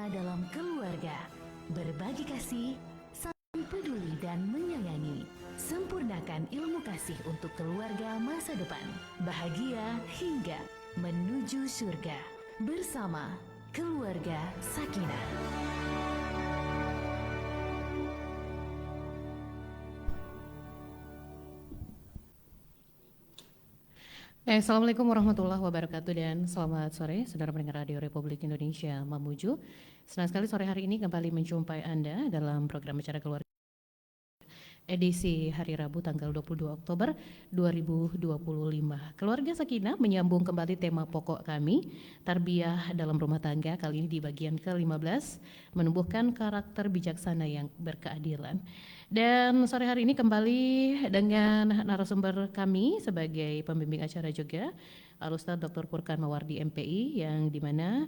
bersama dalam keluarga. Berbagi kasih, saling peduli dan menyayangi. Sempurnakan ilmu kasih untuk keluarga masa depan. Bahagia hingga menuju surga. Bersama Keluarga Sakinah. Assalamualaikum warahmatullahi wabarakatuh dan selamat sore saudara pendengar Radio Republik Indonesia Mamuju. Senang sekali sore hari ini kembali menjumpai Anda dalam program Bicara Keluarga edisi hari Rabu tanggal 22 Oktober 2025. Keluarga Sakinah menyambung kembali tema pokok kami, tarbiyah dalam rumah tangga, kali ini di bagian ke-15, menumbuhkan karakter bijaksana yang berkeadilan. Dan sore hari ini kembali dengan narasumber kami sebagai pembimbing acara juga, Al-Ustadz Dr. Furqan Mawardi MPI, yang dimana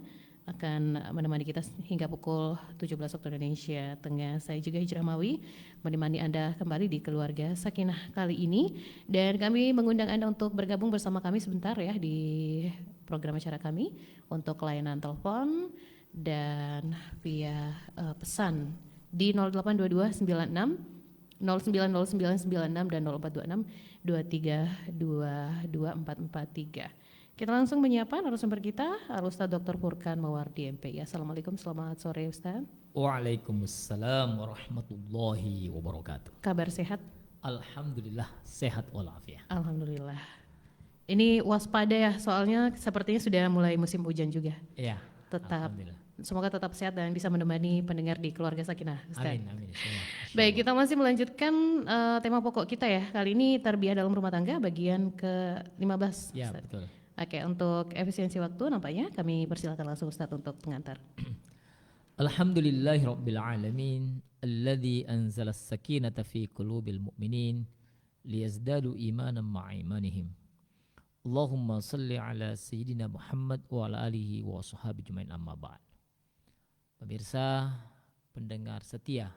akan menemani kita hingga pukul 17 waktu Indonesia Tengah. Saya juga Hijrah Mawi menemani Anda kembali di Keluarga Sakinah kali ini, dan kami mengundang Anda untuk bergabung bersama kami sebentar ya di program acara kami untuk layanan telepon dan via pesan di 0822 96 090996 dan 0426 2322 443. Kita langsung menyapa narasumber kita, Al-Ustadz Dr. Furqan Mawardi MPI. Assalamualaikum, selamat sore Ustadz. Waalaikumsalam warahmatullahi wabarakatuh. Kabar sehat? Alhamdulillah sehat walafiat. Alhamdulillah. Ini waspada ya, soalnya sepertinya sudah mulai musim hujan juga. Iya. Tetap, semoga tetap sehat dan bisa menemani pendengar di Keluarga Sakinah. Ustadz. Amin, amin. Baik, kita masih melanjutkan tema pokok kita ya. Kali ini tarbiyah dalam rumah tangga bagian ke-15. Ya, Ustadz. betul. Oke, untuk efisiensi waktu nampaknya kami persilakan langsung Ustadz untuk pengantar. Alhamdulillahirabbil alamin alladzi anzala as-sakinata fi qulubil mu'minin liyazdadu imanan ma'a imanihim. Allahumma salli ala sayyidina Muhammad wa ala alihi wa sahbihi ajmain, amma ba'd. Pemirsa, pendengar setia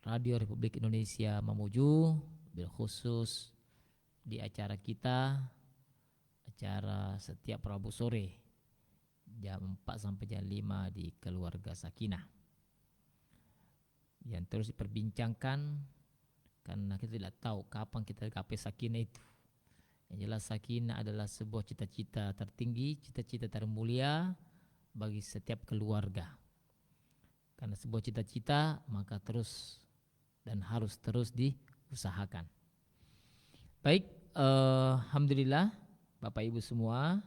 Radio Republik Indonesia Mamuju, bil khusus di acara kita, acara setiap Rabu sore jam 4 sampai jam 5 di Keluarga Sakinah, yang terus diperbincangkan karena kita tidak tahu kapan kita gapai sakinah itu. Yang jelas sakinah adalah sebuah cita-cita tertinggi, cita-cita termulia bagi setiap keluarga. Karena sebuah cita-cita maka terus dan harus terus diusahakan. Baik, alhamdulillah Bapak Ibu semua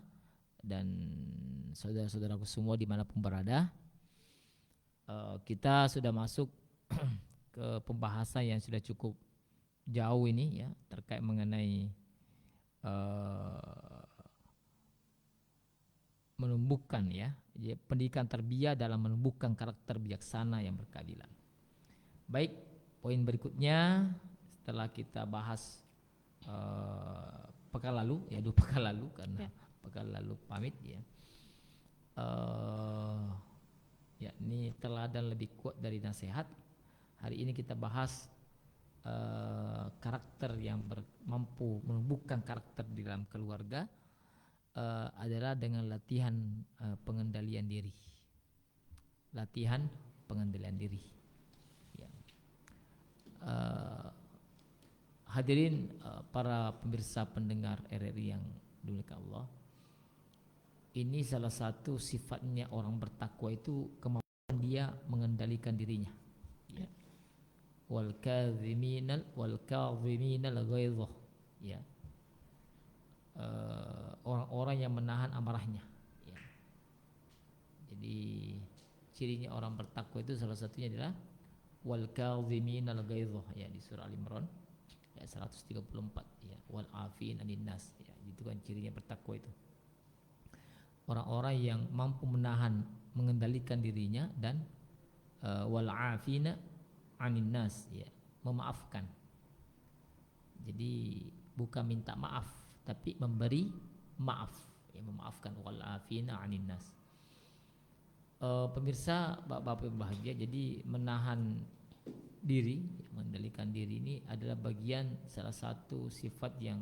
dan saudara-saudaraku semua dimanapun berada, kita sudah masuk ke pembahasan yang sudah cukup jauh ini ya, terkait mengenai menumbuhkan ya, pendidikan tarbiyah dalam menumbuhkan karakter bijaksana yang berkeadilan. Baik, poin berikutnya setelah kita bahas pekan lalu ya, 2 pekan lalu karena pekan lalu pamit ya, yakni teladan lebih kuat dari nasihat. Hari ini kita bahas karakter yang mampu menumbuhkan karakter di dalam keluarga adalah dengan latihan pengendalian diri. Latihan pengendalian diri. Ya. Hadirin para pemirsa pendengar RRI yang dimuliakan Allah, ini salah satu sifatnya orang bertakwa itu kemampuan dia mengendalikan dirinya. Ya. Wal kadhiminal ghaidhah. Ya. Orang-orang yang menahan amarahnya. Ya. Jadi cirinya orang bertakwa itu salah satunya adalah wal kadhiminal ghaidhah ya, di surah Al-Imran ayat 134 ya, wal afin anin nas ya, itu kan cirinya bertakwa itu. Orang-orang yang mampu menahan, mengendalikan dirinya, dan wal afina anin nas ya, memaafkan. Jadi bukan minta maaf tapi memberi maaf ya, memaafkan, wal afina anin nas. Pemirsa Bapak-bapak yang bahagia, jadi menahan diri, mengendalikan diri ini adalah bagian salah satu sifat yang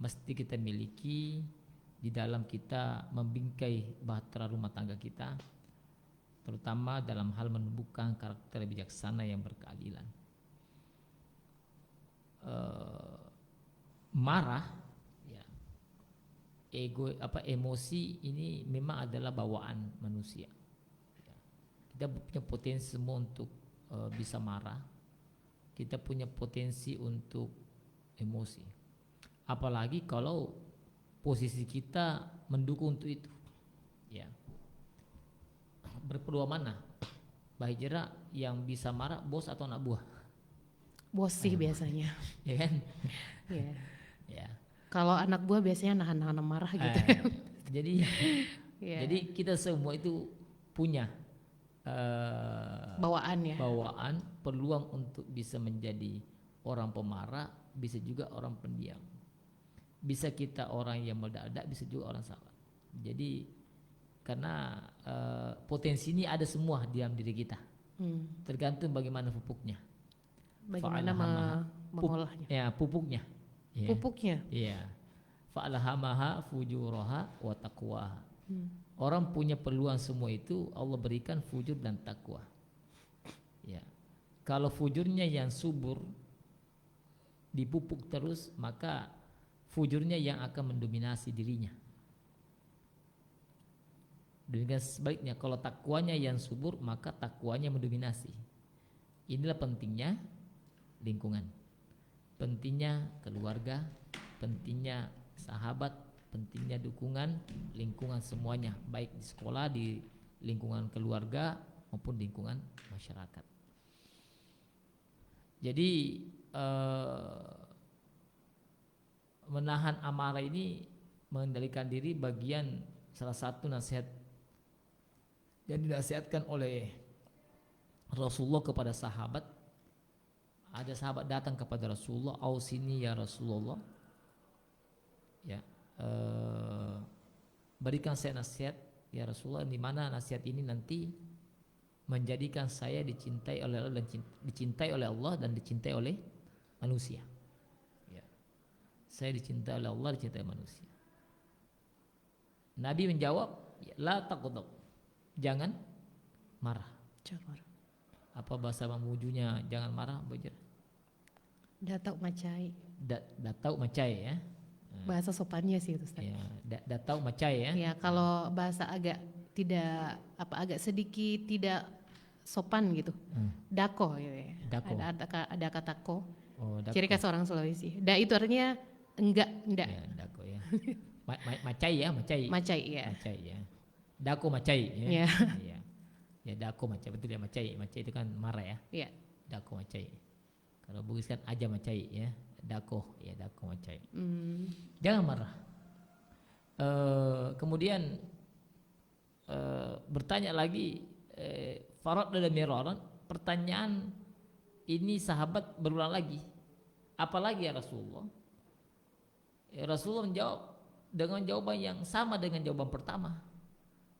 mesti kita miliki di dalam kita membingkai bahtera rumah tangga kita, terutama dalam hal menumbuhkan karakter bijaksana yang berkeadilan. Marah, ya, emosi ini memang adalah bawaan manusia. Ya. Kita punya potensi semua untuk bisa marah. Kita punya potensi untuk emosi. Apalagi kalau posisi kita mendukung untuk itu. Ya. Berpeluang mana? Baik jerak yang bisa marah, bos atau anak buah? Bos sih biasanya. Ya kan? Ya. Ya. Kalau anak buah biasanya nahan-nahan marah gitu. Jadi Ya. jadi kita semua itu punya Bawaan ya. bawaan peluang untuk bisa menjadi orang pemarah, bisa juga orang pendiam. Bisa kita orang yang meledak-ledak, bisa juga orang sabar. Jadi karena potensi ini ada semua di dalam diri kita. Tergantung bagaimana pupuknya. Bagaimana mengolahnya? Ya, pupuknya. Ya. Pupuknya. Iya. Fa'alhamaha fujuraha wa taqwaha. Orang punya peluang semua itu Allah berikan fujur dan takwa. Ya. Kalau fujurnya yang subur dipupuk terus, maka fujurnya yang akan mendominasi dirinya. Demikian sebaliknya, kalau takwanya yang subur, maka takwanya mendominasi. Inilah pentingnya lingkungan, pentingnya keluarga, pentingnya sahabat, pentingnya dukungan, lingkungan semuanya, baik di sekolah, di lingkungan keluarga maupun lingkungan masyarakat. Jadi menahan amarah ini, mengendalikan diri, bagian salah satu nasihat yang dinasihatkan oleh Rasulullah kepada sahabat. Ada sahabat datang kepada Rasulullah, "Ausini ya Rasulullah, ya, berikan saya nasihat ya Rasulullah, di mana nasihat ini nanti menjadikan saya dicintai oleh Allah dan dicintai oleh Allah dan dicintai oleh manusia." Ya. Saya dicintai oleh Allah, dicintai manusia. Nabi menjawab, "La taqdab." Jangan marah. Jangan. Apa bahasa memujunya jangan marah, Bajar? Datau macai. Datau macai ya. Bahasa sopannya sih itu, Ustaz. Ya, datau macai ya. Ya, kalau bahasa agak tidak agak sedikit tidak sopan gitu. Dako gitu ya. Dako. Ada kata ko. Oh, dako. Ciri khas orang Sulawesi. Da itu artinya enggak. Ya, dako ya. Macai ya, macai. Macai ya. Macai ya. Dako macai ya. Ya. Ya. Ya, dako macai, betul ya, macai. Macai itu kan marah ya. Iya. Dako macai. Kalau Bugis kan aja macai ya. Dako ya, dako macai. Jangan marah. Kemudian bertanya lagi, farad dan miraran, pertanyaan ini sahabat berulang lagi. Apalagi ya Rasulullah? Ya, Rasulullah menjawab dengan jawaban yang sama dengan jawaban pertama.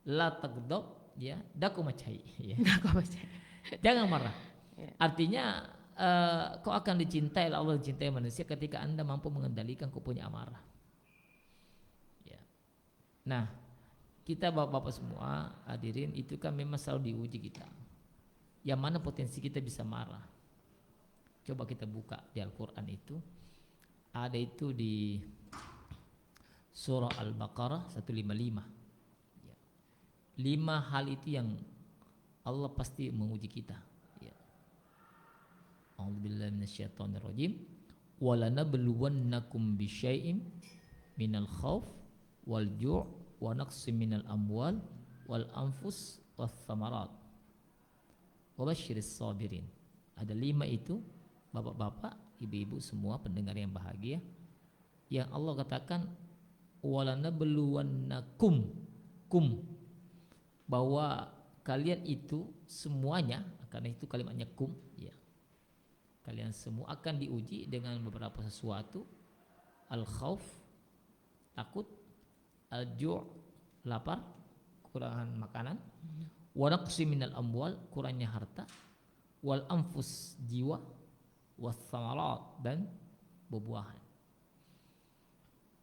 La taghdab, ya, daku macai ya. Dako macai. Jangan marah. Ya. Artinya kau akan dicintai oleh Allah, dicintai manusia ketika Anda mampu mengendalikan kau punya amarah. Ya. Nah, kita bapak-bapak semua hadirin, itu kan memang selalu diuji kita. Yang mana potensi kita bisa marah. Coba kita buka di Al-Quran itu. Ada itu di surah Al-Baqarah 155. Ya. 5 hal itu yang Allah pasti menguji kita. Ya. A'udzubillahi minasyaitonirrajim. Walanabluwannakum bisyai'im minal khauf wal ju' wa naqsim minal amwal wal anfus wath thamarat wa basyiris sabirin. Ada 5 itu, bapak-bapak, ibu-ibu semua pendengar yang bahagia, yang Allah katakan walanabluwannakum, bahwa kalian itu semuanya, karena itu kalimatnya kum ya, kalian semua akan diuji dengan beberapa sesuatu. Al-khauf, takut. Al-ju', lapar, kekurangan makanan. Wa naqsi minal amwal, kurangnya harta. Wal anfus, jiwa. Was thamarat, dan buah-buahan.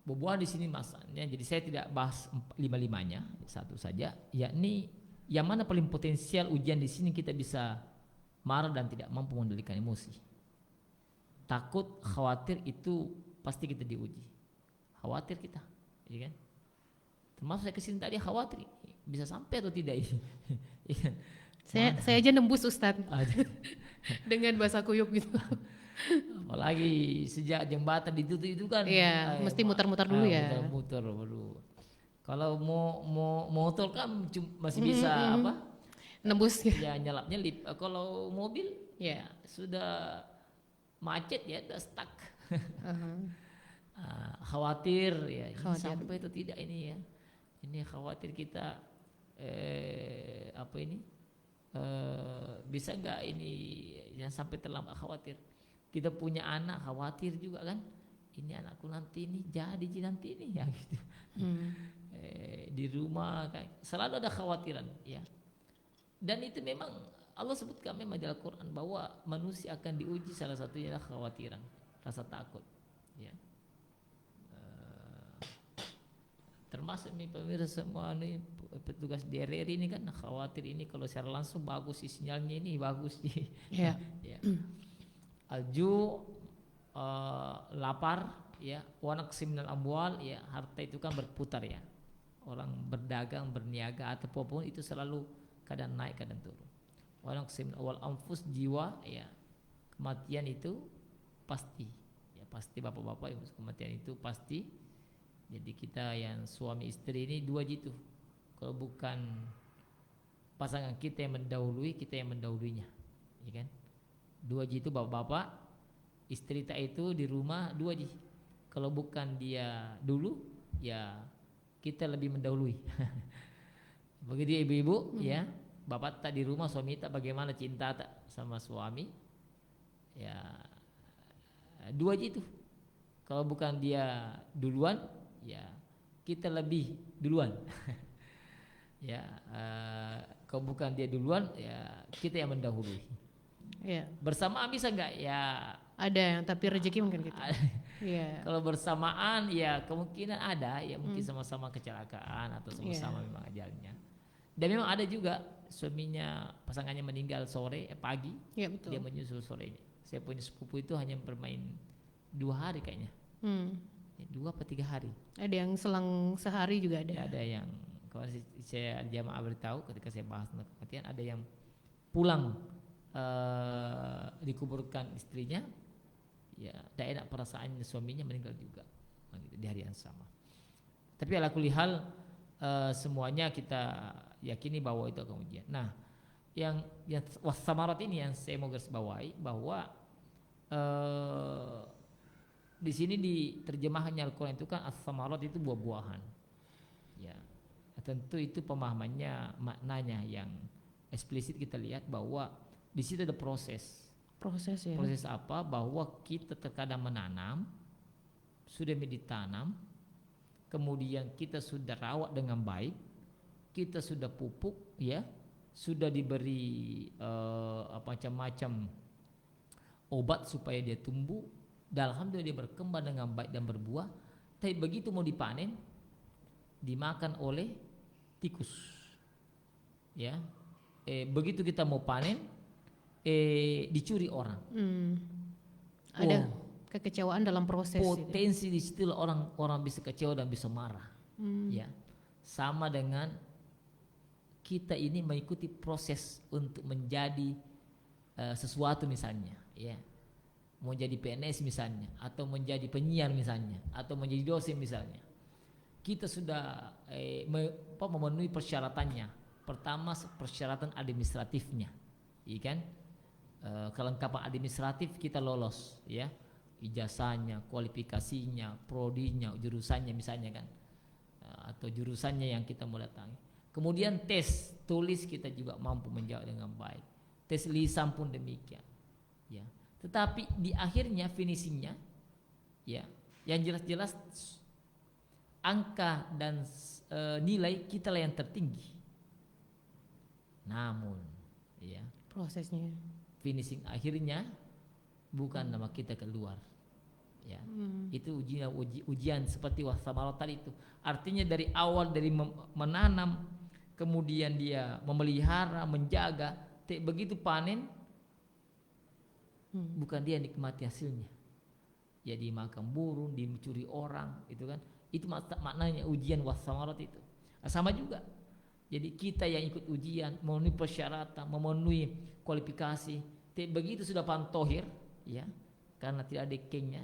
Buah-buahan di sini masanya, jadi saya tidak bahas 5-5-nya, satu saja, yakni Yang mana paling potensial ujian di sini kita bisa marah dan tidak mampu mengendalikan emosi. Takut, khawatir itu pasti kita diuji. Khawatir kita, ya kan? Termasuk saya kesini tadi khawatir bisa sampai atau tidak ini. Ya kan? Saya aja nembus Ustadz dengan bahasa kuyup gitu. Apalagi sejak jembatan ditutup itu kan. Iya, mesti muter-muter dulu ya. Muter-muter dulu. Kalau mau motor kan masih bisa apa? Nembus ya nyelip. Kalau mobil ya sudah macet ya udah stuck. Khawatir ya ini sampai itu tidak ini ya. Ini khawatir kita bisa nggak ini yang sampai terlambat, khawatir. Kita punya anak khawatir juga kan. Ini anakku nanti ini jadi nanti ini ya gitu. Di rumah kan selalu ada khawatiran ya. Dan itu memang Allah sebutkan memang dalam Al-Quran bahwa manusia akan diuji, salah satunya adalah khawatiran, rasa takut ya. Termasuk nih pemirsa semua nih petugas di RRI ini kan khawatir ini kalau secara langsung bagus sih sinyalnya ini bagus sih. Ya. Alju lapar ya, wa naqsim minal amwal ya, harta itu kan berputar ya. Orang berdagang, berniaga atau apapun itu selalu kadang naik kadang turun. Wa naqsim wal anfus, jiwa ya. Kematian itu pasti. Ya pasti bapak-bapak kematian itu pasti. Jadi kita yang suami istri ini dua jitu. Kalau bukan pasangan kita yang mendahului, kita yang mendahulunya. Ya kan? Dua jitu bapak-bapak, istri tak itu di rumah dua ji. Kalau bukan dia dulu, ya kita lebih mendahului. Begitu ibu-ibu, ya bapak tak di rumah, suami tak bagaimana cinta tak sama suami, ya dua ji itu. Kalau bukan dia duluan, ya kita lebih duluan. Ya kalau bukan dia duluan, ya kita yang mendahului. Ya. Bersamaan bisa nggak? Ya ada yang tapi rezeki mungkin gitu. Ya. Kalau bersamaan ya kemungkinan ada ya, mungkin sama-sama kecelakaan atau sama-sama memang ajalnya. Dan memang ada juga suaminya, pasangannya meninggal sore pagi, ya, betul. Dia menyusul sorenya. Saya punya sepupu itu hanya bermain 2 hari kayaknya, 2 atau 3 hari. Ada yang selang sehari juga ada. Ya, ada yang kalau saya jamaah beritahu ketika saya bahas tentang kematian, ada yang pulang dikuburkan istrinya, ya tidak enak perasaan suaminya meninggal juga di hari yang sama. Tapi ala kulli hal semuanya kita yakini bahwa itu akan ujian. Nah, yang wasamarat ini yang saya mau garis bawahi bahwa di sini di terjemahannya Al-Quran itu kan as-samarat itu buah-buahan. Ya, tentu itu pemahamannya, maknanya yang eksplisit kita lihat bahwa di situ ada proses. Proses ya. Proses apa? Bahwa kita terkadang menanam, sudah ditanam, kemudian kita sudah rawat dengan baik, kita sudah pupuk, ya, sudah diberi macam-macam obat supaya dia tumbuh, dan alhamdulillah dia berkembang dengan baik dan berbuah. Tapi begitu mau dipanen, dimakan oleh tikus, ya. Begitu kita mau panen, dicuri orang. Ada kekecewaan dalam proses. Potensi di situ orang bisa kecewa dan bisa marah. Ya, sama dengan kita ini mengikuti proses untuk menjadi sesuatu misalnya, ya, mau jadi PNS misalnya, atau menjadi penyiar misalnya, atau menjadi dosen misalnya. Kita sudah memenuhi persyaratannya. Pertama persyaratan administratifnya, iya kan? Kelengkapan administratif kita lolos, ya, ijazahnya, kualifikasinya, prodinya, jurusannya misalnya kan, atau jurusannya yang kita mau datangi. Kemudian tes tulis kita juga mampu menjawab dengan baik. Tes lisan pun demikian, ya. Tetapi di akhirnya finishingnya, ya, yang jelas-jelas angka dan nilai kita lah yang tertinggi. Namun, ya, prosesnya, finishing akhirnya bukan nama kita keluar, ya. Itu ujian seperti wasamarat tadi itu. Artinya dari awal, dari menanam kemudian dia memelihara, menjaga, begitu panen bukan dia nikmati hasilnya. Jadi makan burung, dicuri orang, itu kan. Itu maknanya ujian wasamarat itu. Sama juga. Jadi kita yang ikut ujian, memenuhi persyaratan, memenuhi kualifikasi, begitu sudah pantohir, ya, karena tidak ada kengnya,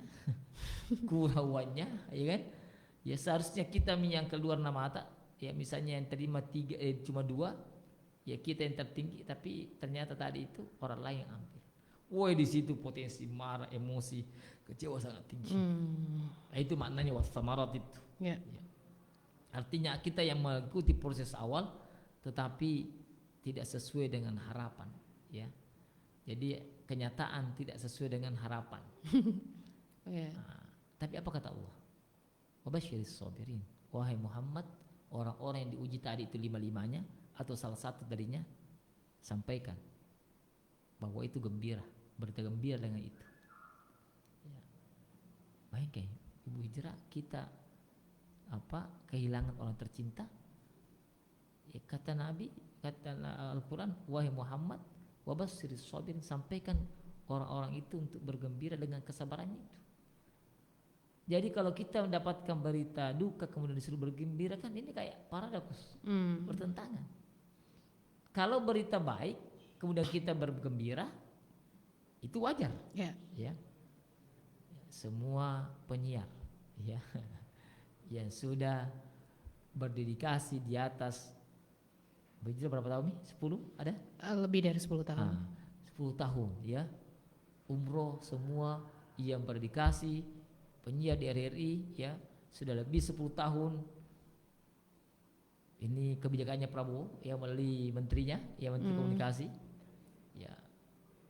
kurawannya, ya kan. Ya seharusnya kita yang keluar nama mata, ya misalnya yang terima cuma 2, ya kita yang tertinggi, tapi ternyata tadi itu orang lain yang ambil. Woi di situ potensi marah, emosi, kecewa sangat tinggi. Nah, itu maknanya wasamarat itu. Ya. Ya. Artinya kita yang mengikuti proses awal, tetapi tidak sesuai dengan harapan, ya. Jadi kenyataan tidak sesuai dengan harapan. Nah, tapi apa kata Allah? Wabasyiris sabirin. Wahai Muhammad, orang-orang yang diuji tadi itu 5-5-nya atau salah satu darinya, sampaikan bahwa itu gembira, berita gembira dengan itu. Ya. Baik, Ibu Hijrah, kita kehilangan orang tercinta. Ya, kata Nabi, kata Al-Quran, wahai Muhammad, wabasyiris sabirin, sampaikan orang-orang itu untuk bergembira dengan kesabarannya itu. Jadi kalau kita mendapatkan berita duka kemudian disuruh bergembira, kan ini kayak paradoks, bertentangan. Kalau berita baik kemudian kita bergembira, itu wajar. Ya. Semua penyiar, ya, yang sudah berdedikasi di atas berapa tahun nih? 10 ada? Lebih dari 10 tahun. 10 tahun, ya. Umroh semua yang berdedikasi, penyiar di RRI, ya, sudah lebih 10 tahun. Ini kebijakannya Prabowo, ya, melalui menterinya, ya, Menteri Komunikasi, ya,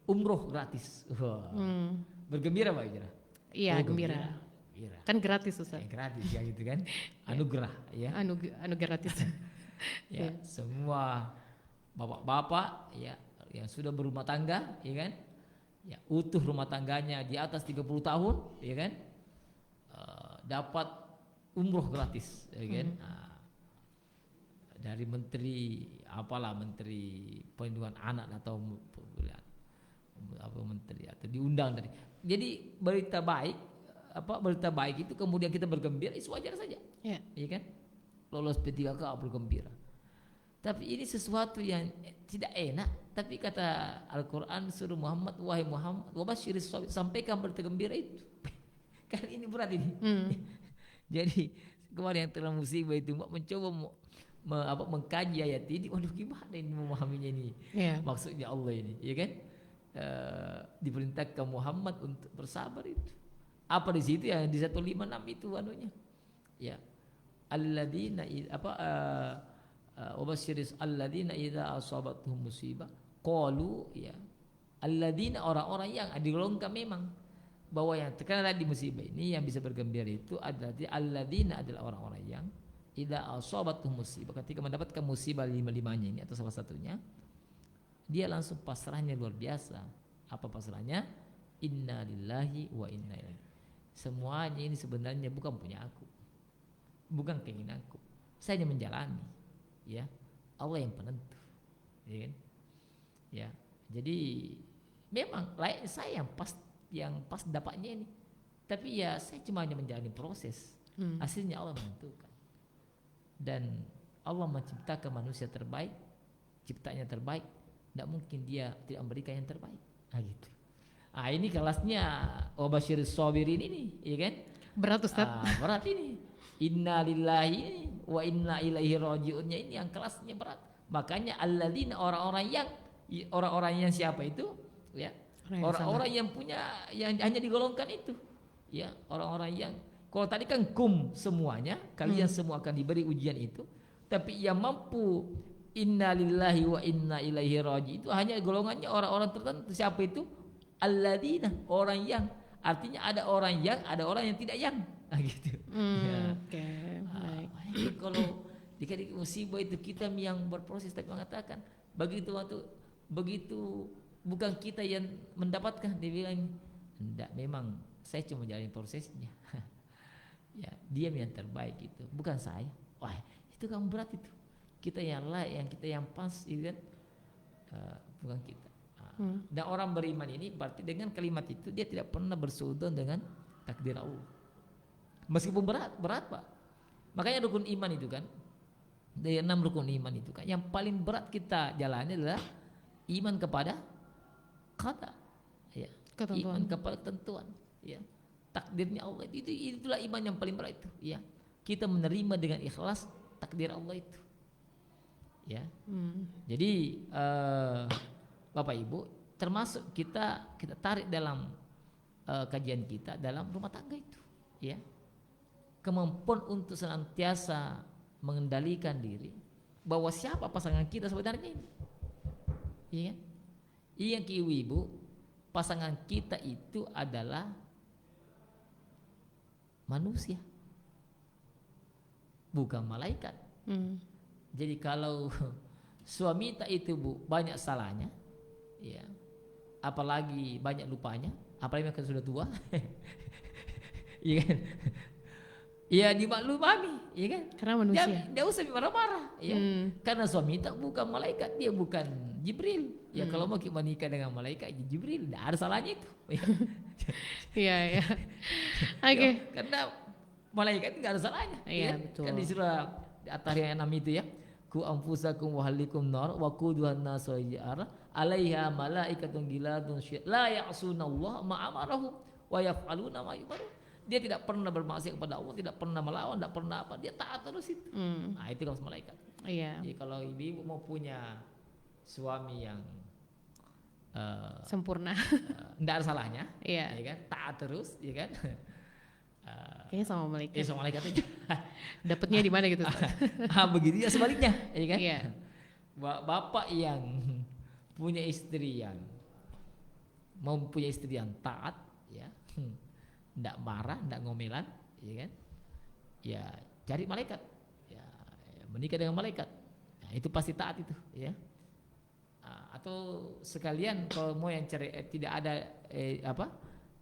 umroh gratis. Bergembira Pak Hijrah? Iya, gembira. Kan gratis Ustaz. Gratis ya gitu kan. Anugerah, ya. Anu gratis. Ya, semua bapak-bapak, ya, yang sudah berumah tangga, ya kan, ya, utuh rumah tangganya di atas 30 tahun, ya kan, dapat umroh gratis, ya kan. Dari menteri menteri perlindungan anak atau menteri atau diundang dari. Jadi berita baik itu kemudian kita bergembira, itu wajar saja, ya kan. Lolos P3K bergembira. Tapi ini sesuatu yang tidak enak. Tapi kata Al-Quran suruh Muhammad, wahai Muhammad, wabasyiris sabirin, sampaikan berita gembira itu. Kan ini berat ini. Jadi kemarin yang telah musibah itu mencoba mengkaji ayat ini. Waduh, gimana ini memahaminya ini? Maksudnya Allah ini, ya kan? Diperintahkan Muhammad untuk bersabar itu. Apa di situ yang di 156 itu anunya? Ya. Alladzina wabasyiris alladzina idza asabatuhum musibah qalu, ya. Alladzina, orang-orang yang digolongkan memang bahwa yang terkena di musibah ini yang bisa bergembira itu adalah alladzina, adalah orang-orang yang idza asabatuhum musibah, ketika mendapatkan musibah 5-5-nya ini atau salah satunya, dia langsung pasrahnya luar biasa. Apa pasrahnya? Inna lillahi wa inna ilaihi. Semuanya ini sebenarnya bukan punya aku, bukan keinginanku, saya hanya menjalani, ya, Allah yang penentu, ya kan? Ya, jadi memang saya yang pas dapatnya ini, tapi ya saya cuma hanya menjalani proses, hasilnya Allah menentukan. Dan Allah menciptakan manusia terbaik, ciptanya terbaik, tidak mungkin dia tidak memberikan yang terbaik. Gitu. Ini kelasnya wabasyiris sabirin ini, ya kan? Berat Ustaz. Berat ini. Inna lillahi wa inna ilaihi raji'unnya ini yang kelasnya berat. Makanya alladzina, orang-orang yang siapa itu? Ya. Orang-orang yang punya, yang hanya digolongkan itu. Ya, orang-orang yang, kalau tadi kan semuanya, kalian semua akan diberi ujian itu, tapi yang mampu inna lillahi wa inna ilaihi raji'un itu hanya golongannya orang-orang tertentu. Siapa itu? Alladzina, orang yang, artinya ada orang yang, ada orang yang tidak yang, gitu. Baik. Kalau dikasih musibah itu kita yang berproses, tapi mengatakan begitu bukan kita yang mendapatkan, dia bilang enggak, memang saya cuma jalani prosesnya. Ya, dia yang terbaik itu, bukan saya. Wah, itu kamu berat itu. kita yang layak, yang kita yang pas, gitu kan? Bukan kita. Dan orang beriman ini berarti dengan kalimat itu dia tidak pernah bersuudzon dengan takdir Allah. Meskipun berat Pak. Makanya rukun iman itu kan, dari 6 rukun iman itu kan, yang paling berat kita jalani adalah iman kepada qada, ya. Iman kepada ketentuan, ya. Takdirnya Allah itulah iman yang paling berat itu, ya. Kita menerima dengan ikhlas takdir Allah itu, ya. Jadi Bapak Ibu, termasuk kita tarik dalam kajian kita dalam rumah tangga itu, ya. Kemampuan untuk senantiasa mengendalikan diri bahwa siapa pasangan kita sebenarnya ini, iya. Iya ibu, pasangan kita itu adalah manusia, bukan malaikat. Jadi kalau suami tak itu Bu banyak salahnya, ya, apalagi banyak lupanya, apalagi mereka sudah tua, iya kan? Ya dimaklumi, ya kan? Karena manusia. Dia usah marah-marah, ya. Karena suami tak bukan malaikat, dia bukan Jibril. Ya kalau mau kita menikah dengan malaikat Jibril, tidak ada salahnya itu. Iya, ya. Oke. Karena malaikat tidak ada salahnya. Iya, ya. betul. Kan di surah At-Tahriyah 6 itu ya. Ku anfusakum wa ahlikum nar wa quduhan nas wal jar 'alaiha malaikatun giladun la ya'sunallaha ma amarahum wa yaf'aluna ma yu'marun. Dia tidak pernah bermaksiat kepada Allah, tidak pernah melawan, tidak pernah apa, dia taat terus itu. Nah itu kalau malaikat. Iya. Jadi kalau ibu mau punya suami yang sempurna, tidak ada salahnya, iya. ya kan, taat terus, ya kan. Kayaknya sama malaikat. Sama malaikat aja. Dapatnya di mana gitu? Begitu ya sebaliknya, ya kan. Iya. Bapak yang punya istri yang mau punya istri yang taat, ya. Tidak marah, tidak ngomelan, ya kan? Ya cari malaikat, ya menikah dengan malaikat, nah, itu pasti taat itu, ya. Atau sekalian kalau mau yang cari tidak ada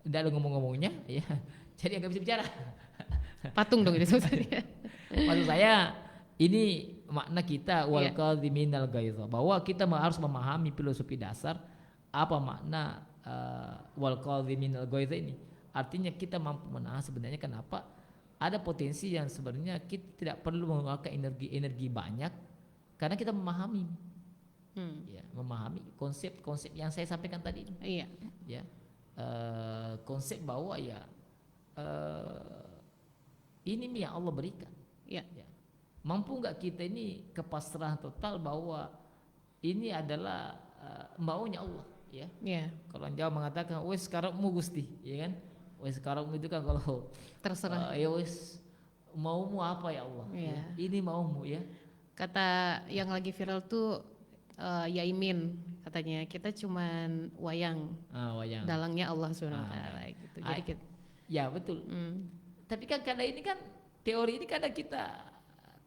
tidak ada ngomong-ngomongnya, ya, jadi nggak bisa bicara. Patung dong itu sebenarnya. Maksud saya ini makna kita wal kadhiminal ghaidha, bahwa kita harus memahami filosofi dasar apa makna wal kadhiminal ghaidha ini. Artinya kita mampu menahan sebenarnya. Kenapa? Ada potensi yang sebenarnya kita tidak perlu mengeluarkan energi banyak karena kita memahami, ya, memahami konsep yang saya sampaikan tadi. Iya. Ya, konsep bahwa ya ini yang Allah berikan. Iya. Ya. Mampu nggak kita ini kepasrahan total bahwa ini adalah maunya Allah, ya. Iya. Kalau orang Jawa mengatakan, wes sekarang mau Gusti, ya kan? Wes sekarang itu kan kalau terserah. Ya wes maumu apa ya Allah? Iya. Ya, ini maumu, ya. Kata yang lagi viral tuh Yaimin katanya kita cuman wayang. Wayang. Dalangnya Allah SWT gitu. Jadi kita, ya betul. Tapi kan karena ini kan teori ini kadang kita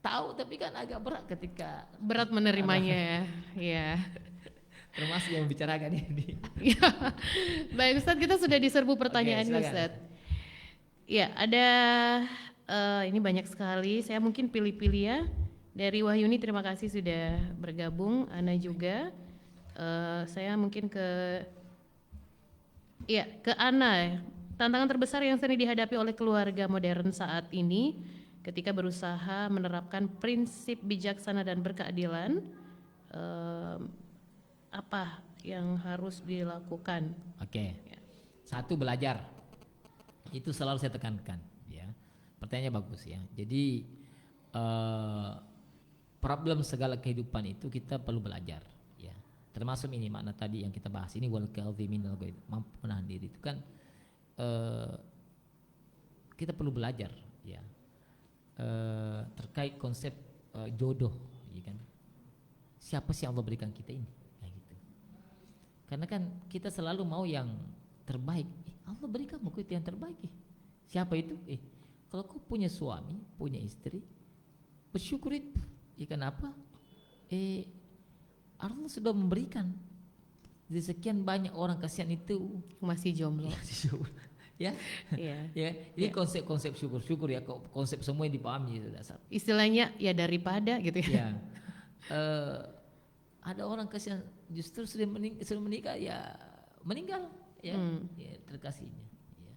tahu tapi kan agak berat ketika berat menerimanya, ya. Termasuk yang membicarakan ini. Baik Ustadz, kita sudah diserbu pertanyaan. Ustadz. Ya, ada ini banyak sekali. Saya mungkin pilih-pilih ya. Dari Wahyuni terima kasih sudah bergabung. Ana juga. Saya mungkin ke Ana. Tantangan terbesar yang sering dihadapi oleh keluarga modern saat ini ketika berusaha menerapkan prinsip bijaksana dan berkeadilan. Apa yang harus dilakukan? Oke. Satu, belajar. Itu selalu saya tekankan, ya. Pertanyaannya bagus, ya. Jadi problem segala kehidupan itu kita perlu belajar, ya. Termasuk ini makna tadi yang kita bahas ini, wal kadhiminal ghaidh, mampu menahan diri itu kan kita perlu belajar, ya. Terkait konsep jodoh, ya kan. Siapa sih yang Allah berikan kita ini? Karena kan kita selalu mau yang terbaik. Allah berikan kamu itu yang terbaik. Siapa itu? Kalau kau punya suami, punya istri, bersyukur itu. Kenapa? Allah sudah memberikan. Jadi sekian banyak orang kasihan itu masih jomblo. Ya, ya. Ini konsep syukur ya. Konsep semua yang dipahami itu dasar. Istilahnya ya daripada gitu ya. eh, ada orang kasihan justru sudah menikah ya meninggal ya, ya terkasihnya. Ya.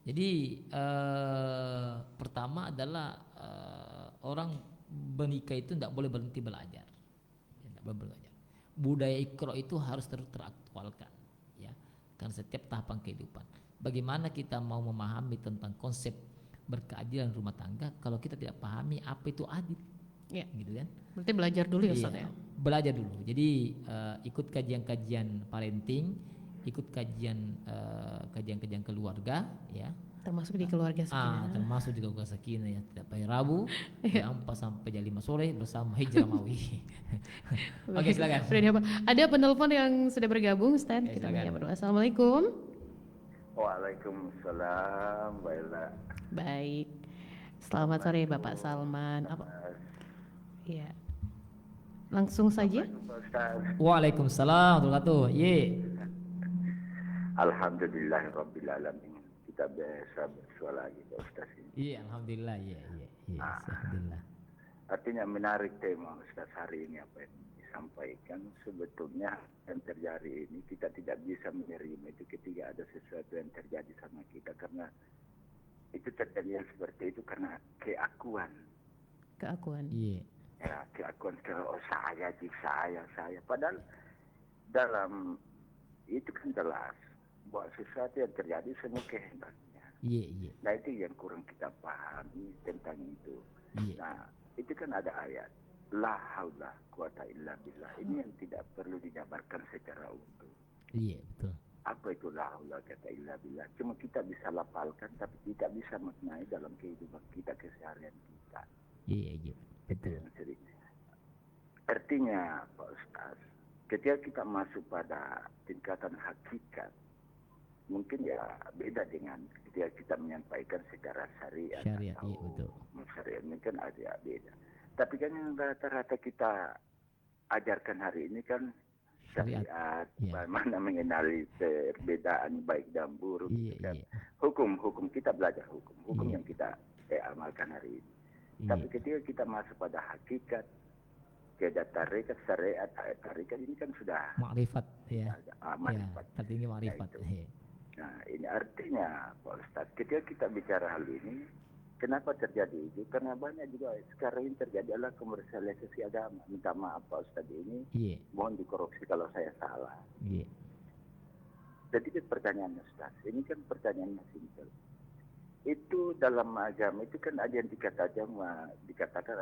Jadi pertama adalah orang menikah itu tidak boleh berhenti belajar. Ya, tidak boleh belajar. Budaya Iqra itu harus terus teraktualkan, ya, karena setiap tahapan kehidupan. Bagaimana kita mau memahami tentang konsep berkeadilan rumah tangga kalau kita tidak pahami apa itu adil, Ya. gitu kan? Berarti belajar dulu ya Ustaz Iya, ya. belajar dulu. Jadi ikut kajian-kajian parenting, ikut kajian-kajian keluarga, ya. Termasuk di keluarga Sakinah. Termasuk di keluarga Sakinah ya, tidak payah Rabu, jam 4 sampai jam 5 sore bersama Hijrah Mawi. Oke, silakan. Ada penelpon yang sudah bergabung, Ustaz. Oke, Kita silakan. menyapa dulu. Assalamualaikum. Waalaikumsalam, Baila. Baik. Selamat sore Bapak Salman. Iya. Langsung saja. Ustaz. Waalaikumsalam warahmatullahi wabarakatuh. Ye. Alhamdulillahirabbil alamin. Kita bisa bersua lagi Pak Ustaz ini. Iya, alhamdulillah, iya, alhamdulillah. Artinya menarik tema Ustaz hari ini apa yang disampaikan. Sebetulnya yang terjadi ini kita tidak bisa menerima itu ketika ada sesuatu yang terjadi sama kita, karena itu terjadi yang seperti itu karena keakuan. Iya. Ya, keakuan saya. Padahal dalam itu kan jelas bahwa sesuatu yang terjadi semua kehendaknya. Iya. Nah itu yang kurang kita pahami tentang itu. Iya. Nah itu kan ada ayat la haula quwata illa billah. Ini yang tidak perlu dijabarkan secara utuh. Iya, betul. Apa itu la haula quwata illa billah? Cuma kita bisa lafalkan tapi tidak bisa maknai dalam kehidupan kita, keseharian kita. Iya, betul. Artinya Pak Ustaz, ketika kita masuk pada tingkatan hakikat, mungkin ya beda dengan ketika kita menyampaikan secara syariat atau iya, betul. syariat, mungkin ada beda. Tapi kan yang rata-rata kita ajarkan hari ini kan syariat, bagaimana mengenali perbedaan baik dan buruk. Iya. Hukum kita belajar hukum yang kita amalkan hari ini. Tapi ketika kita masuk pada hakikat, kepada tarekat, syariat, tarekat ini kan sudah makrifat, ya. Makrifat. Ya, tertinggi makrifat. Nah, ini artinya Pak Ustadz, ketika kita bicara hal ini, kenapa terjadi itu? Karena banyak juga sekarang ini terjadi adalah komersialisasi agama. Minta maaf Pak Ustadz ini, mohon dikoreksi kalau saya salah. Iya. Jadi pertanyaannya Ustadz, ini kan pertanyaannya simpel. Itu dalam agama itu kan ada yang dikatakan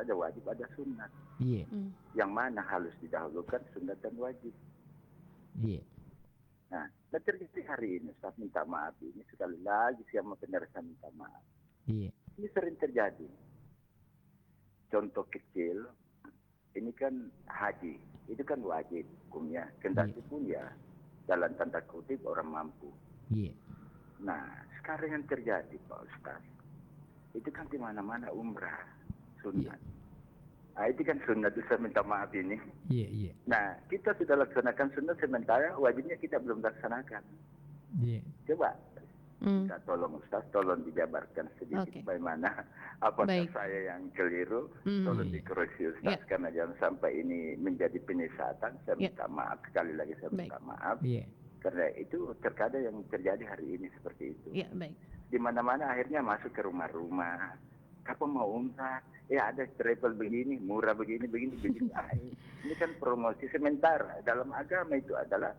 ada wajib, ada sunat. Iya. Yang mana harus didahulukan sunat dan wajib. Iya. Nah, terjadi hari ini Ustaz, minta maaf ini sekali lagi siapa benar saya minta maaf. Iya. Ini sering terjadi. Contoh kecil, ini kan haji, itu kan wajib hukumnya. Kendati pun ya dalam tanda kutip orang mampu. Iya. Nah, sekarang yang terjadi Pak Ustaz, itu kan di mana-mana umrah sunat. Nah, itu kan sunat, saya minta maaf ini. Iya. Nah, kita sudah laksanakan sunat sementara wajibnya kita belum laksanakan. Iya. Coba, kita tolong Ustaz, tolong dijabarkan sedikit bagaimana. Apakah saya yang keliru? Tolong dikoreksi Ustaz, karena jangan sampai ini menjadi penyesatan. Saya minta maaf, sekali lagi saya minta maaf. Iya. Karena itu terkadang yang terjadi hari ini seperti itu. Iya, baik. Di mana-mana akhirnya masuk ke rumah-rumah. Kapan mau umrah? Ya ada travel begini, murah begini. Ini kan promosi sementara. Dalam agama itu adalah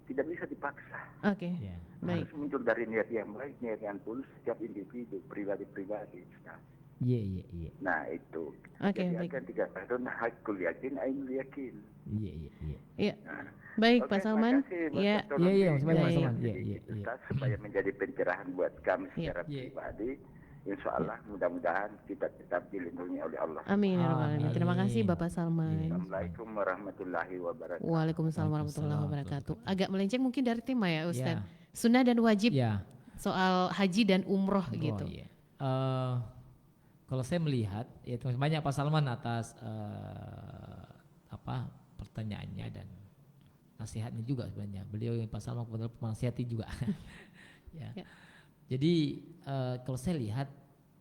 tidak bisa dipaksa. Oke. Baik. Harus muncul dari niat yang baik, niat yang tulus setiap individu, pribadi-pribadi. Iya. Nah itu. Oke, jadi baik. akan dikatakan hakul yakin, ainul yakin. Iya. Baik, Pak Salman. Iya, Iya. supaya menjadi pencerahan buat kami secara pribadi. Insya Allah mudah-mudahan kita tetap dilindungi oleh Allah. Amin. Terima kasih Bapak Salman. Assalamualaikum warahmatullahi wabarakatuh. Waalaikumsalam warahmatullahi wabarakatuh. Agak melenceng mungkin dari tema ya Ustaz. Sunnah dan wajib soal haji dan umroh gitu. Iya. Kalau saya melihat, ya banyak Pak Salman atas pertanyaannya dan nasihatnya juga sebenarnya. Beliau yang Pak Salman kebetulan menasihati juga. Jadi kalau saya lihat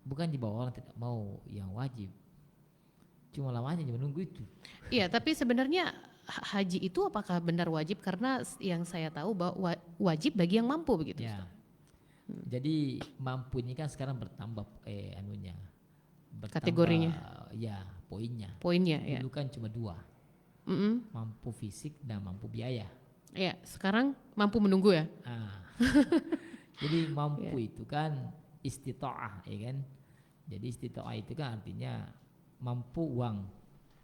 bukan di bawah orang tidak mau yang wajib, cuma lamanya cuma nunggu itu. Iya, tapi sebenarnya haji itu apakah benar wajib? Karena yang saya tahu bahwa wajib bagi yang mampu begitu. Ya. Jadi mampu ini kan sekarang bertambah bertambah, Kategorinya. ya poinnya. Poinnya ya. Dulu kan cuma 2, Mm-mm. mampu fisik dan mampu biaya. Ya, sekarang mampu menunggu ya. Ah. Jadi mampu itu kan istita'ah, ya kan. Jadi istita'ah itu kan artinya mampu uang.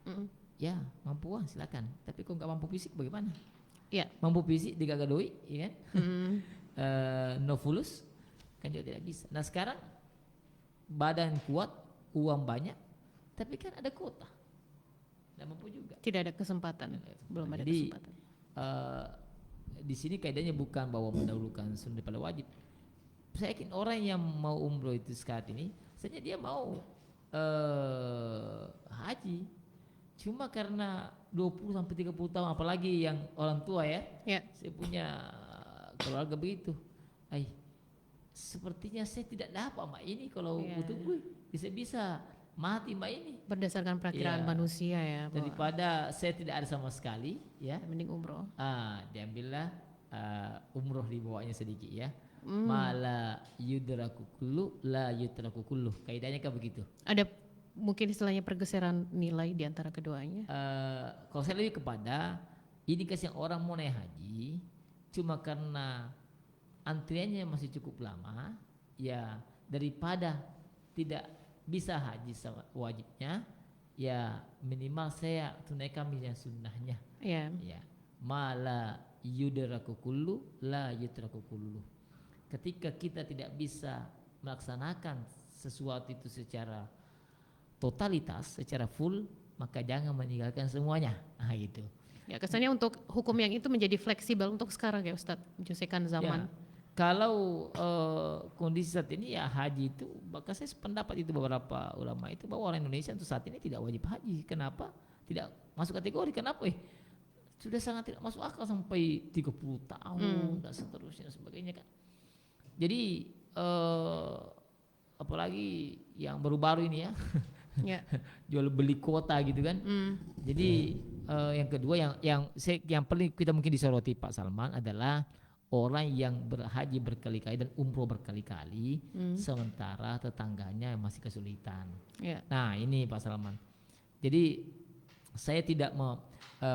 Mm-mm. Ya mampu uang silakan. Tapi kalau nggak mampu fisik bagaimana? Ya. Mampu fisik digagadoi, ya kan. No fulus kan juga tidak bisa. Nah sekarang badan kuat, uang banyak, tapi kan ada kuota, tidak mampu juga. Tidak ada kesempatan, belum ada Jadi, kesempatan. Di sini kaidahnya bukan bahwa mendahulukan sunnah daripada wajib. Saya yakin orang yang mau umroh itu saat ini, saja dia mau haji, cuma karena 20 sampai 30 tahun, apalagi yang orang tua ya. Saya punya keluarga begitu. Sepertinya saya tidak dapat mbak ini kalau butuh bisa mati mbak ini. Berdasarkan perakiraan manusia ya. Daripada saya tidak ada sama sekali, ya. Mending umroh. Diambillah umroh di bawahnya sedikit ya. Mala yudraku kullu la yutraku kullu. Kaidahnya kan begitu. Ada mungkin istilahnya pergeseran nilai di antara keduanya. Kalau saya lebih kepada ini kasih orang mau naik haji cuma karena antriannya masih cukup lama, ya daripada tidak bisa haji wajibnya, ya minimal saya tunaikan yang sunnahnya. Ya. Mala yudraku kullu la yutraku kullu. Ketika kita tidak bisa melaksanakan sesuatu itu secara totalitas, secara full, maka jangan meninggalkan semuanya. Gitu. Ya, kesannya untuk hukum yang itu menjadi fleksibel untuk sekarang ya Ustadz, menyesuaikan zaman. Kalau kondisi saat ini ya haji itu, maka saya sependapat itu beberapa ulama itu bahwa orang Indonesia untuk saat ini tidak wajib haji. Kenapa? Tidak masuk kategori. Kenapa? Sudah sangat tidak masuk akal sampai 30 tahun dan seterusnya dan sebagainya kan. Jadi apalagi yang baru-baru ini ya, jual beli kuota gitu kan. Jadi yang kedua yang paling kita mungkin disoroti Pak Salman adalah orang yang berhaji berkali-kali dan umroh berkali-kali, sementara tetangganya masih kesulitan. Nah ini Pak Salman. Jadi saya tidak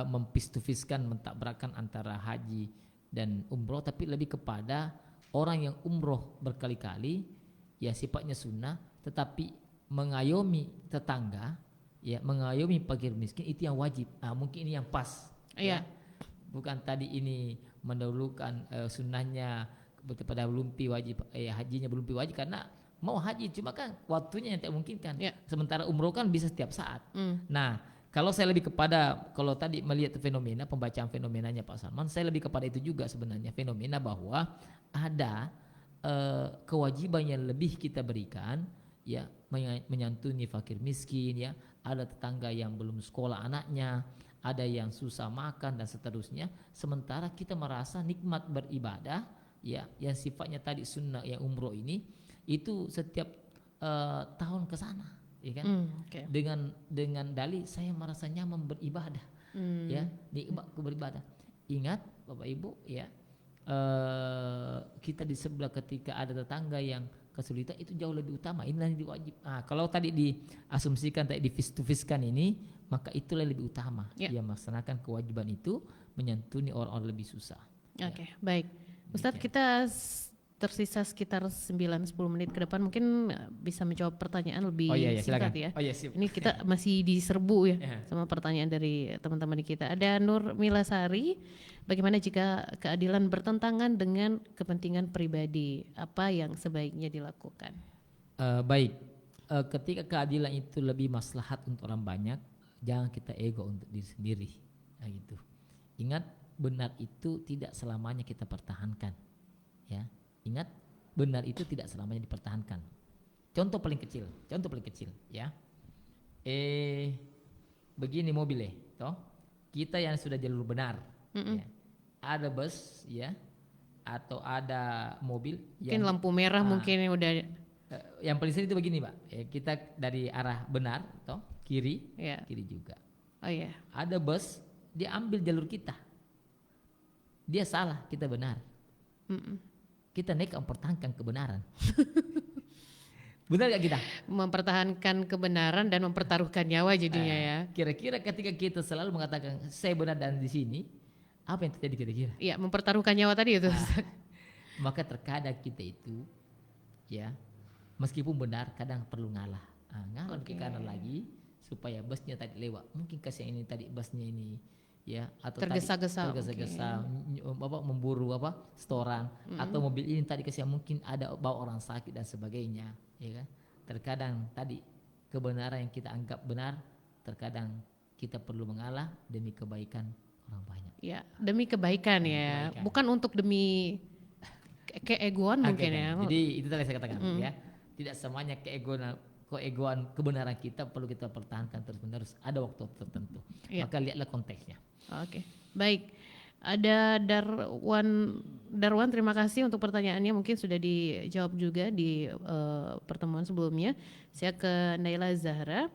mempistifiskan, mentabrakkan antara haji dan umroh, tapi lebih kepada orang yang umroh berkali-kali, ya sifatnya sunnah, tetapi mengayomi tetangga, ya mengayomi fakir miskin itu yang wajib. Mungkin ini yang pas. Ya. Bukan tadi ini mendahulukan sunnahnya kepada belumpi wajib, hajinya belumpi wajib karena mau haji cuma kan waktunya yang tidak memungkinkan. Sementara umroh kan bisa setiap saat. Nah kalau saya lebih kepada, kalau tadi melihat fenomena, pembacaan fenomenanya Pak Salman, saya lebih kepada itu juga sebenarnya, fenomena bahwa ada kewajiban yang lebih kita berikan, ya menyantuni fakir miskin, ya ada tetangga yang belum sekolah anaknya, ada yang susah makan dan seterusnya, sementara kita merasa nikmat beribadah, ya yang sifatnya tadi sunnah yang umroh ini itu setiap tahun ke sana, ya kan? Dengan dalih saya merasa nyaman beribadah, ya nikmat beribadah. Ingat Bapak Ibu, ya kita di sebelah ketika ada tetangga yang kesulitan itu jauh lebih utama. Inilah yang diwajib. Kalau tadi diasumsikan, tadi difistifiskan ini, maka itulah lebih utama. Yang melaksanakan kewajiban itu menyantuni orang-orang lebih susah. Baik. Ustadz, kita tersisa sekitar 9-10 menit ke depan, mungkin bisa menjawab pertanyaan lebih singkat ya. Ini kita masih diserbu ya sama pertanyaan dari teman-teman kita. Ada Nur Milasari, bagaimana jika keadilan bertentangan dengan kepentingan pribadi? Apa yang sebaiknya dilakukan? Baik, ketika keadilan itu lebih maslahat untuk orang banyak, jangan kita ego untuk diri sendiri. Gitu. Ingat, benar itu tidak selamanya kita pertahankan. Ya. Ingat, benar itu tidak selamanya dipertahankan. Contoh paling kecil, ya. Begini mobilnya, toh. Kita yang sudah jalur benar, ya. Ada bus, ya, atau ada mobil mungkin lampu merah mungkin yang udah. Yang paling sering itu begini, Pak. Kita dari arah benar, toh. kiri, Ya. kiri juga. Oh iya. Ada bus, dia ambil jalur kita. Dia salah, kita benar. Mm-mm. Kita naik mempertahankan kebenaran. Benar gak kita? Mempertahankan kebenaran dan mempertaruhkan nyawa jadinya ya. Kira-kira ketika kita selalu mengatakan saya benar dan di sini, apa yang terjadi kira-kira? Iya, mempertaruhkan nyawa tadi itu. Maka terkadang kita itu, ya, meskipun benar, kadang perlu ngalah. Ngalah ke kanan lagi supaya busnya tadi lewat. Mungkin kasih ini tadi busnya ini, ya, atau Tergesa-gesa, tergesa-gesa, memburu setoran, atau mobil ini tadi kasih mungkin ada bawa orang sakit dan sebagainya, ya kan? Terkadang tadi kebenaran yang kita anggap benar, terkadang kita perlu mengalah demi kebaikan orang banyak. Ya, demi kebaikan ya. Kebaikan. Bukan untuk demi keegoan mungkin ya. Jadi itu tadi saya katakan ya. Tidak semuanya keegoan kebenaran kita perlu kita pertahankan terus-menerus. Ada waktu tertentu. Iya. Maka lihatlah konteksnya. Oke, baik. Ada Darwan, terima kasih untuk pertanyaannya. Mungkin sudah dijawab juga di pertemuan sebelumnya. Saya ke Naila Zahra.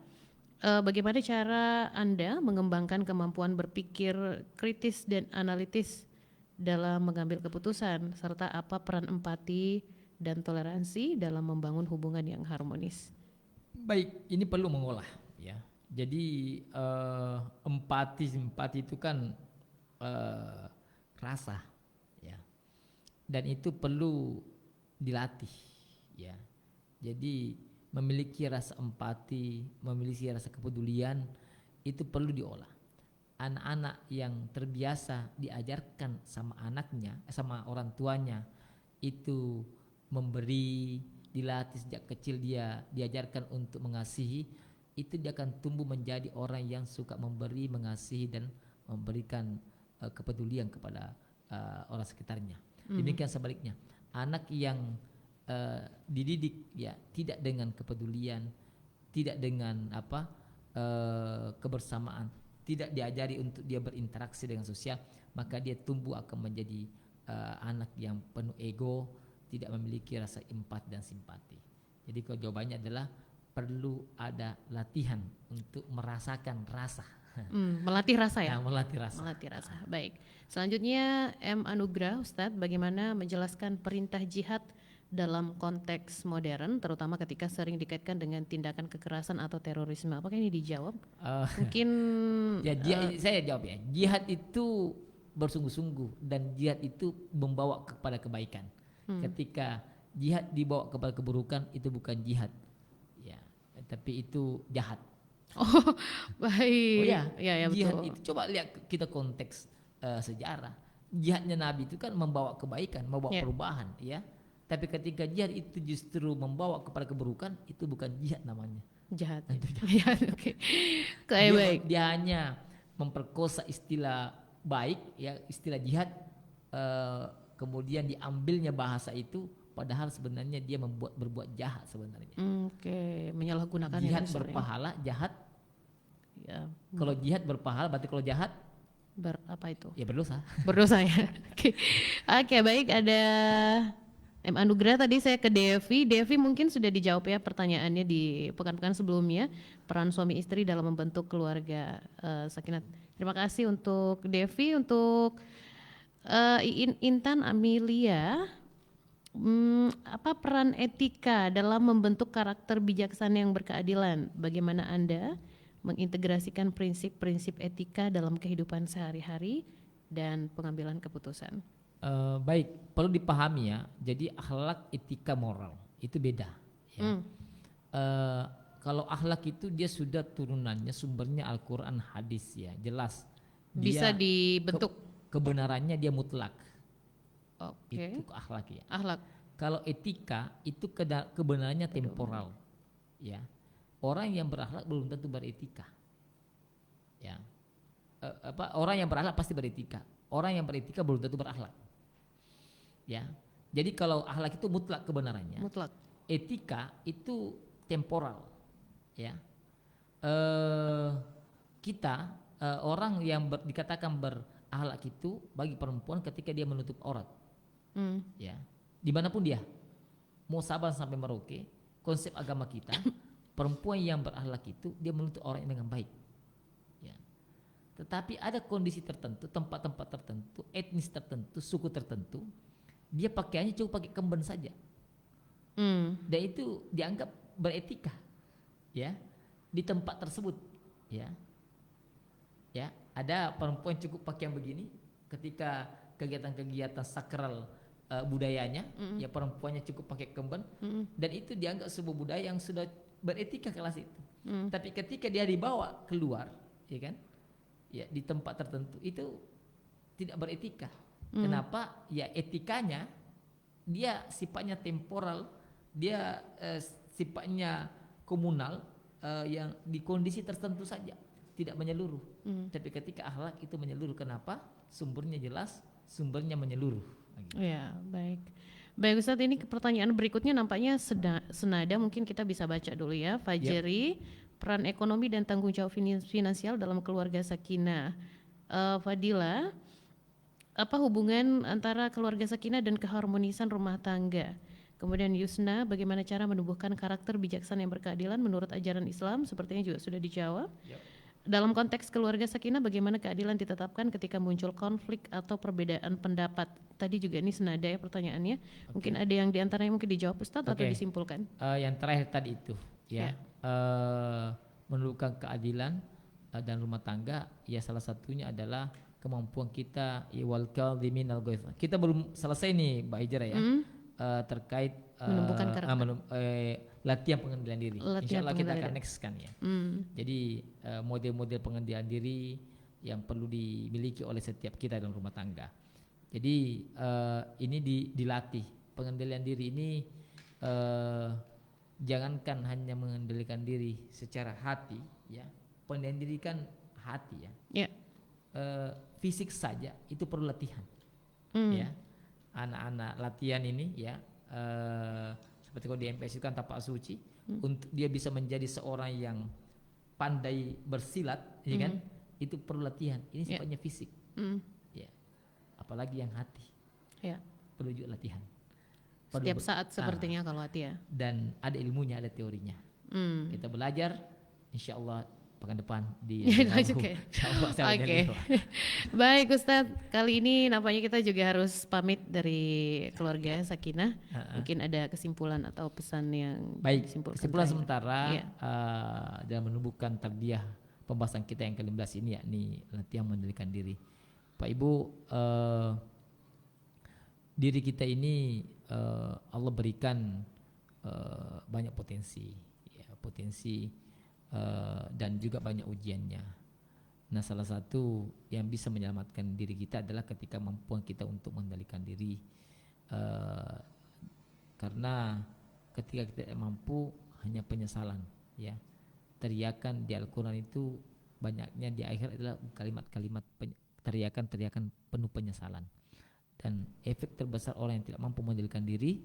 Bagaimana cara Anda mengembangkan kemampuan berpikir kritis dan analitis dalam mengambil keputusan, serta apa peran empati dan toleransi dalam membangun hubungan yang harmonis? Baik, ini perlu mengolah ya. Jadi empati itu kan rasa ya. Dan itu perlu dilatih ya. Jadi memiliki rasa empati, memiliki rasa kepedulian itu perlu diolah. Anak-anak yang terbiasa diajarkan sama anaknya, sama orang tuanya itu memberi, dilatih sejak kecil dia diajarkan untuk mengasihi, itu dia akan tumbuh menjadi orang yang suka memberi, mengasihi dan memberikan kepedulian kepada orang sekitarnya. Demikian sebaliknya, anak yang dididik ya tidak dengan kepedulian, tidak dengan kebersamaan, tidak diajari untuk dia berinteraksi dengan sosial, maka dia tumbuh akan menjadi anak yang penuh ego, tidak memiliki rasa empat dan simpati. Jadi kalau jawabannya adalah perlu ada latihan untuk merasakan rasa. Melatih rasa ya? Nah, melatih rasa. Melatih rasa. Baik. Selanjutnya M. Anugrah, Ustadz, bagaimana menjelaskan perintah jihad dalam konteks modern, terutama ketika sering dikaitkan dengan tindakan kekerasan atau terorisme? Apakah ini dijawab? Mungkin ya, saya jawab ya. Jihad itu bersungguh-sungguh dan jihad itu membawa kepada kebaikan. Ketika jihad dibawa kepada keburukan, itu bukan jihad, ya, tapi itu jahat. Oh, baik. Oh ya, jihad betul. itu coba lihat kita konteks sejarah. Jihadnya Nabi itu kan membawa kebaikan, membawa perubahan, ya. Tapi ketika jihad itu justru membawa kepada keburukan, itu bukan jihad namanya. Jahat. Itu Jahat. Oke. Baik. Dia hanya memperkosa istilah baik, ya, istilah jihad, kemudian diambilnya bahasa itu, padahal sebenarnya dia berbuat jahat sebenarnya. Oke, menyalahgunakan Jihad berpahala, jahat. Ya. Kalau jihad berpahala, berarti kalau jahat Apa itu? ya berdosa. Berdosa ya. Oke, baik, ada M. Anugrah. Tadi saya ke Devi mungkin sudah dijawab ya pertanyaannya di pekan-pekan sebelumnya, peran suami istri dalam membentuk keluarga sakinah. Terima kasih untuk Devi. Untuk Intan Amelia, apa peran etika dalam membentuk karakter bijaksana yang berkeadilan? Bagaimana Anda mengintegrasikan prinsip-prinsip etika dalam kehidupan sehari-hari dan pengambilan keputusan? Baik, perlu dipahami ya. Jadi akhlak, etika, moral itu beda. Ya. Kalau akhlak itu dia sudah turunannya, sumbernya Al-Quran, hadis ya, jelas. Bisa Dia dibentuk. Kebenarannya dia mutlak. Oke. Itu akhlak ya. Akhlak. Kalau etika itu kebenarannya temporal. Ya. Orang yang berakhlak belum tentu beretika. Ya. Orang yang berakhlak pasti beretika. Orang yang beretika belum tentu berakhlak. Ya. Jadi kalau akhlak itu mutlak kebenarannya. Mutlak. Etika itu temporal. Ya. Kita orang yang dikatakan berakhlak itu bagi perempuan ketika dia menutup aurat. Ya. Dimanapun dia, mau Sabang sampai Merauke, konsep agama kita perempuan yang berakhlak itu dia menuntut orang yang dengan baik. Ya. Tetapi ada kondisi tertentu, tempat-tempat tertentu, etnis tertentu, suku tertentu, dia pakaiannya cukup pakai kemben saja. Dan itu dianggap beretika, ya, di tempat tersebut, ya. Ya, ada perempuan cukup pakaian begini ketika kegiatan-kegiatan sakral budayanya, ya perempuannya cukup pakai kemben, dan itu dianggap sebuah budaya yang sudah beretika kelas itu. Tapi ketika dia dibawa keluar, ya kan, ya di tempat tertentu itu tidak beretika. Kenapa? Ya etikanya dia sifatnya temporal, dia sifatnya komunal, yang di kondisi tertentu saja, tidak menyeluruh. Tapi ketika akhlak itu menyeluruh. Kenapa? Sumbernya jelas, sumbernya menyeluruh. Ya, baik. Baik Ustadz, ini pertanyaan berikutnya nampaknya senada, mungkin kita bisa baca dulu ya. Fajri, peran ekonomi dan tanggung jawab finansial dalam keluarga sakinah. Fadila, apa hubungan antara keluarga sakinah dan keharmonisan rumah tangga? Kemudian Yusna, bagaimana cara menumbuhkan karakter bijaksana yang berkeadilan menurut ajaran Islam? Sepertinya juga sudah dijawab. Dalam konteks keluarga sakinah, bagaimana keadilan ditetapkan ketika muncul konflik atau perbedaan pendapat? Tadi juga ini senada ya pertanyaannya. Mungkin ada yang diantaranya mungkin dijawab Ustadz atau disimpulkan? Yang terakhir tadi itu, ya, menumbuhkan keadilan dan rumah tangga, ya salah satunya adalah kemampuan kita, wal kadhimin al ghaidh. Kita belum selesai nih Mbak Hijrah ya, terkait menumbuhkan karakter. Latihan pengendalian diri. Insya Allah kita akan next kan ya. Jadi model-model pengendalian diri yang perlu dimiliki oleh setiap kita dalam rumah tangga. Jadi ini dilatih. Pengendalian diri ini jangankan hanya mengendalikan diri secara hati, ya. Pengendalian diri kan hati ya. Fisik saja itu perlu latihan. Ya. Anak-anak latihan ini ya. Seperti kalau di MPS itu kan tapak suci, untuk dia bisa menjadi seorang yang pandai bersilat, ya kan, itu perlu latihan. Ini sifatnya fisik, ya. Apalagi yang hati, perlu juga latihan. Setiap saat sepertinya kalau hati ya. Dan ada ilmunya, ada teorinya. Kita belajar, insya Allah pekan depan di Oke. Baik Ustadz, kali ini nampaknya kita juga harus pamit dari keluarga sakinah. Mungkin ada kesimpulan atau pesan yang baik. Kesimpulan sementara dalam menumbuhkan tarbiyah pembahasan kita yang ke-15 ini, yakni latihan mengendalikan diri. Pak Ibu, diri kita ini Allah berikan banyak potensi, dan juga banyak ujiannya. Nah, salah satu yang bisa menyelamatkan diri kita adalah ketika kemampuan kita untuk mengendalikan diri. Karena ketika kita tidak mampu, hanya penyesalan, ya. Teriakan di Al-Quran itu banyaknya di akhir adalah kalimat-kalimat teriakan penuh penyesalan. Dan efek terbesar orang yang tidak mampu mengendalikan diri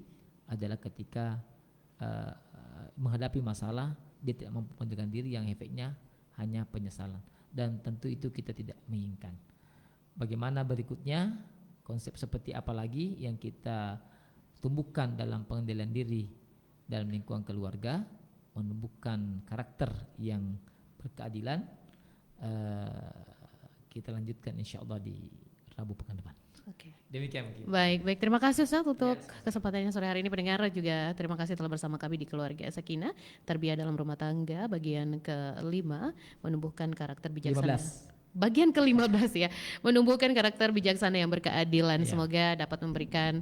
adalah ketika menghadapi masalah, dia tidak mampu mengendalikan diri, yang efeknya hanya penyesalan, dan tentu itu kita tidak menginginkan. Bagaimana berikutnya, konsep seperti apa lagi yang kita tumbuhkan dalam pengendalian diri dalam lingkungan keluarga, menumbuhkan karakter yang berkeadilan, kita lanjutkan insya Allah di Rabu pekan depan. Demikian mungkin. Baik, terima kasih Ustaz untuk kesempatannya sore hari ini. Pendengar juga terima kasih telah bersama kami di Keluarga Sakinah, Tarbiyah dalam Rumah Tangga bagian ke-5, menumbuhkan karakter bijaksana. 15. Bagian ke-15 ya, menumbuhkan karakter bijaksana yang berkeadilan. Semoga dapat memberikan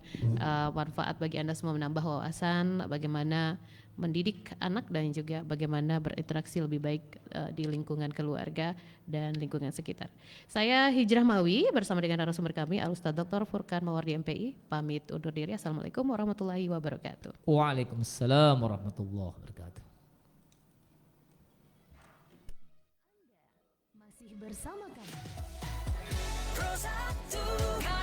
manfaat bagi Anda semua, menambah wawasan bagaimana mendidik anak dan juga bagaimana berinteraksi lebih baik di lingkungan keluarga dan lingkungan sekitar. Saya Hijrah Mawi bersama dengan narasumber kami Al-Ustadz Dr. Furqan Mawardi MPI, pamit undur diri. Assalamualaikum warahmatullahi wabarakatuh. Waalaikumsalam warahmatullahi wabarakatuh. Masih bersama kami. Pro 1